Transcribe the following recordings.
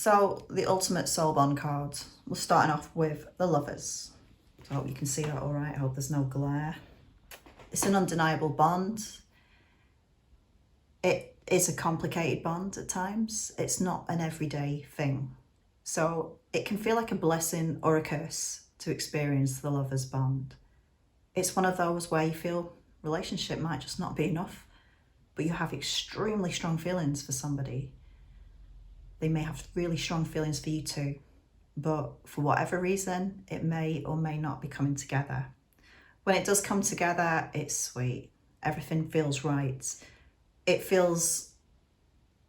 So the ultimate soul bond card, we're starting off with the Lovers. So I hope you can see that all right. I hope there's no glare. It's an undeniable bond. It is a complicated bond at times. It's not an everyday thing. So it can feel like a blessing or a curse to experience the Lovers bond. It's one of those where you feel relationship might just not be enough, but you have extremely strong feelings for somebody. They may have really strong feelings for you too, but for whatever reason, it may or may not be coming together. When it does come together, it's sweet. Everything feels right. It feels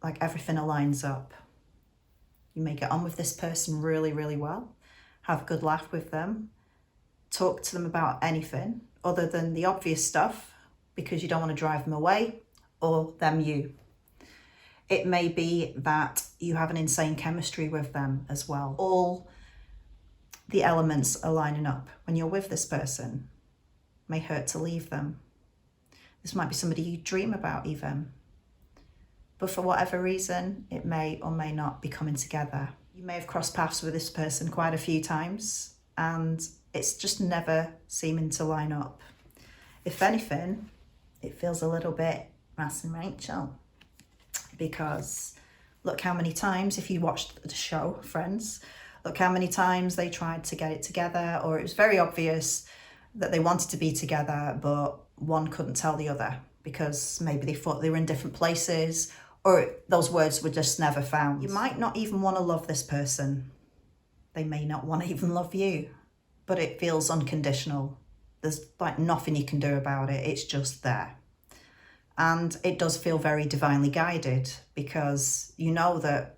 like everything aligns up. You may get on with this person really, really well, have a good laugh with them, talk to them about anything other than the obvious stuff because you don't want to drive them away or them you. It may be that you have an insane chemistry with them as well. All the elements are lining up when you're with this person. It may hurt to leave them. This might be somebody you dream about even. But for whatever reason, it may or may not be coming together. You may have crossed paths with this person quite a few times and it's just never seeming to line up. If anything, it feels a little bit Ross and Rachel. Because look how many times, if you watched the show Friends, look how many times they tried to get it together, or it was very obvious that they wanted to be together, but one couldn't tell the other because maybe they thought they were in different places, or those words were just never found. You might not even want to love this person. They may not want to even love you, but it feels unconditional. There's like nothing you can do about it. It's just there. And it does feel very divinely guided because you know that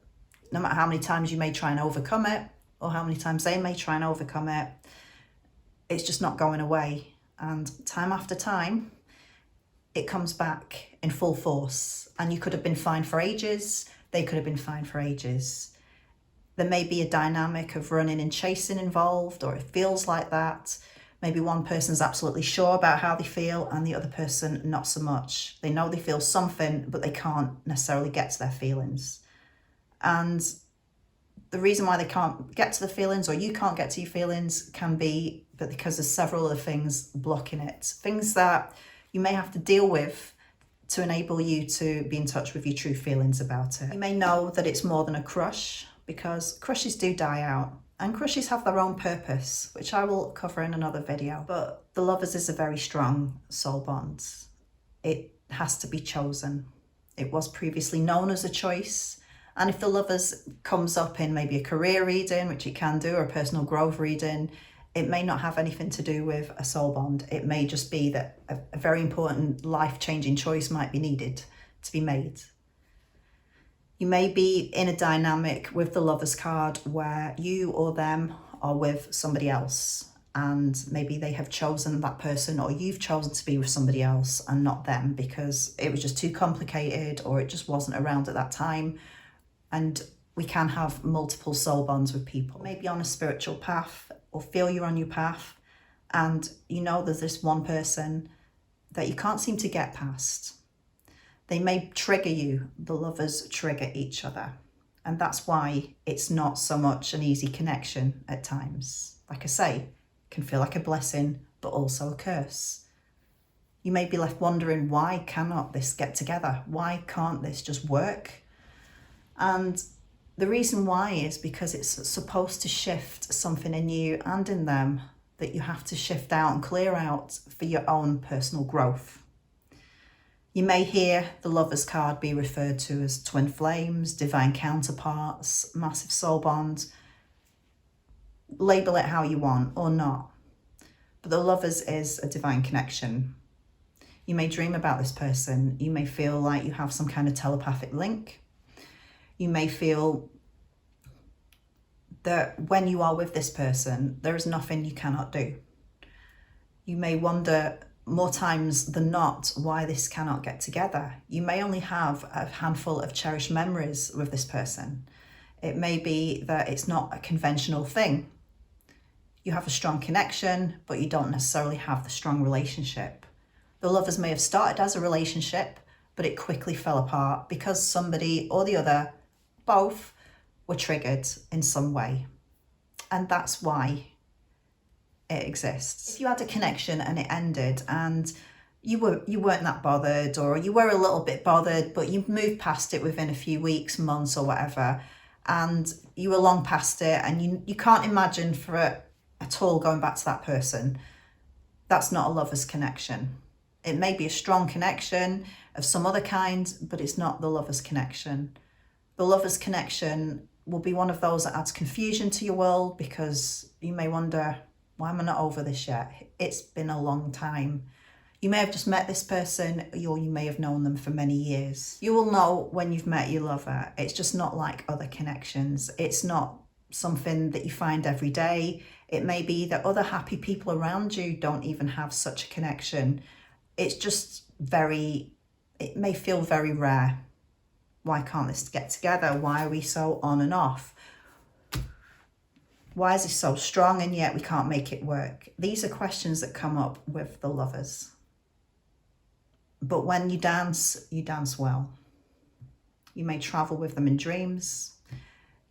no matter how many times you may try and overcome it or how many times they may try and overcome it, it's just not going away. And time after time, it comes back in full force. And you could have been fine for ages. They could have been fine for ages. There may be a dynamic of running and chasing involved, or it feels like that. Maybe one person's absolutely sure about how they feel and the other person not so much. They know they feel something, but they can't necessarily get to their feelings. And the reason why they can't get to the feelings, or you can't get to your feelings, can be because there's several other things blocking it. Things that you may have to deal with to enable you to be in touch with your true feelings about it. You may know that it's more than a crush because crushes do die out. And crushes have their own purpose, which I will cover in another video. But the Lovers is a very strong soul bond. It has to be chosen. It was previously known as a choice. And if the Lovers comes up in maybe a career reading, which it can do, or a personal growth reading, it may not have anything to do with a soul bond. It may just be that a very important life-changing choice might be needed to be made. You may be in a dynamic with the Lovers card where you or them are with somebody else and maybe they have chosen that person, or you've chosen to be with somebody else and not them because it was just too complicated or it just wasn't around at that time. And we can have multiple soul bonds with people. Maybe on a spiritual path or feel you're on your path and you know there's this one person that you can't seem to get past. They may trigger you. The Lovers trigger each other. And that's why it's not so much an easy connection at times. Like I say, it can feel like a blessing, but also a curse. You may be left wondering, why cannot this get together? Why can't this just work? And the reason why is because it's supposed to shift something in you and in them that you have to shift out and clear out for your own personal growth. You may hear the Lovers card be referred to as twin flames, divine counterparts, massive soul bonds. Label it how you want or not. But the Lovers is a divine connection. You may dream about this person. You may feel like you have some kind of telepathic link. You may feel that when you are with this person, there is nothing you cannot do. You may wonder more times than not why this cannot get together. You may only have a handful of cherished memories with this person. It may be that it's not a conventional thing. You have a strong connection, but you don't necessarily have the strong relationship. The Lovers may have started as a relationship, but it quickly fell apart because somebody or the other, both, were triggered in some way. And that's why it exists. If you had a connection and it ended and you weren't that bothered, or you were a little bit bothered, but you moved past it within a few weeks, months or whatever, and you were long past it and you can't imagine for it at all going back to that person, that's not a lover's connection. It may be a strong connection of some other kind, but it's not the lover's connection. The lover's connection will be one of those that adds confusion to your world, because you may wonder, why am I not over this yet? It's been a long time. You may have just met this person, or you may have known them for many years. You will know when you've met your lover. It's just not like other connections. It's not something that you find every day. It may be that other happy people around you don't even have such a connection. It's just it may feel very rare. Why can't this get together? Why are we so on and off? Why is this so strong and yet we can't make it work? These are questions that come up with the lovers. But when you dance well. You may travel with them in dreams.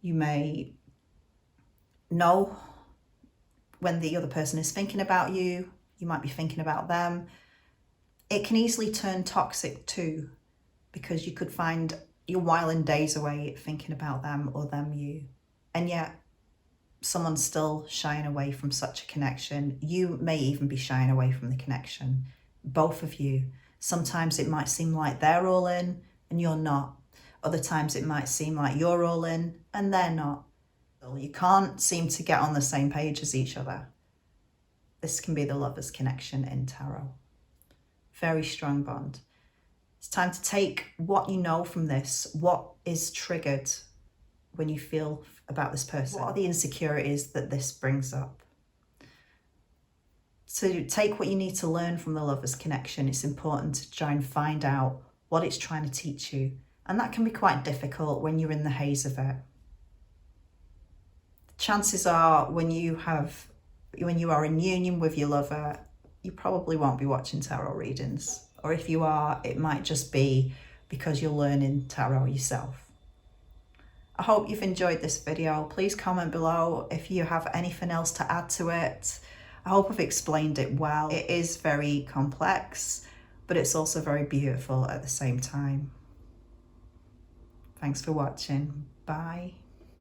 You may know when the other person is thinking about you. You might be thinking about them. It can easily turn toxic too, because you could find you're whiling days away thinking about them or them you. And yet someone's still shying away from such a connection. You may even be shying away from the connection. Both of you. Sometimes it might seem like they're all in and you're not. Other times it might seem like you're all in and they're not. You can't seem to get on the same page as each other. This can be the lover's connection in tarot. Very strong bond. It's time to take what you know from this. What is triggered when you feel about this person? What are the insecurities that this brings up? To take what you need to learn from the lover's connection, it's important to try and find out what it's trying to teach you. And that can be quite difficult when you're in the haze of it. Chances are when you are in union with your lover, you probably won't be watching tarot readings. Or if you are, it might just be because you're learning tarot yourself. I hope you've enjoyed this video. Please comment below if you have anything else to add to it. I hope I've explained it well. It is very complex, but it's also very beautiful at the same time. Thanks for watching. Bye.